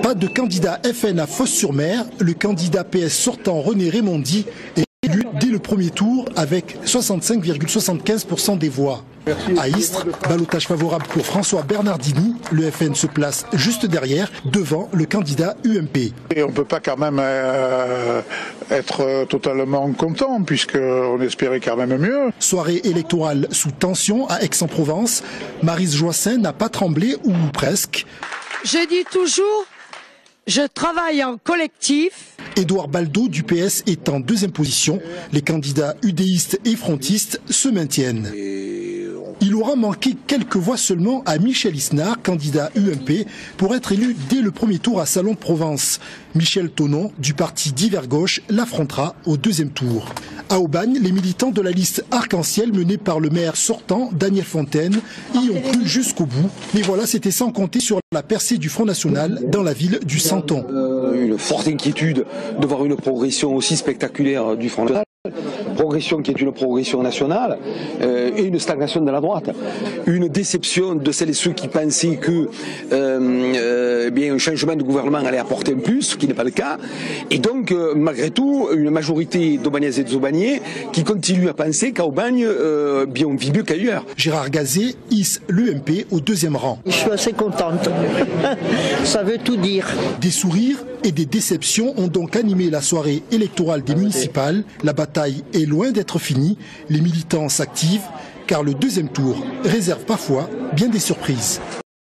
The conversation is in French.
Pas de candidat FN à Fos-sur-Mer, le candidat PS sortant René Raymondi est élu dès le premier tour avec 65,75% des voix. À Istres, ballottage favorable pour François Bernardini, le FN se place juste derrière, devant le candidat UMP. Et on ne peut pas quand même être totalement content, puisqu'on espérait quand même mieux. Soirée électorale sous tension à Aix-en-Provence. Maryse Joissin n'a pas tremblé, ou presque. Je dis toujours, je travaille en collectif. Édouard Baldo du PS est en deuxième position. Les candidats udéistes et frontistes se maintiennent. Il aura manqué quelques voix seulement à Michel Isnard, candidat UMP, pour être élu dès le premier tour à Salon de Provence. Michel Thonon, du parti Divers Gauche, l'affrontera au deuxième tour. À Aubagne, les militants de la liste Arc-en-Ciel menés par le maire sortant, Daniel Fontaine, y ont cru jusqu'au bout. Mais voilà, c'était sans compter sur la percée du Front National dans la ville du Santon. Une forte inquiétude de voir une progression aussi spectaculaire du Front National. Progression qui est une progression nationale et une stagnation de la droite. Une déception de celles et ceux qui pensaient que un changement de gouvernement allait apporter un plus, ce qui n'est pas le cas. Et donc, malgré tout, une majorité d'Aubagnaises et d'Aubagniers qui continuent à penser qu'à Aubagne, on vit mieux qu'ailleurs. Gérard Gazet hisse l'UMP au deuxième rang. Je suis assez contente. Ça veut tout dire. Des sourires et des déceptions ont donc animé la soirée électorale des municipales. La bataille est loin d'être finie. Les militants s'activent car le deuxième tour réserve parfois bien des surprises.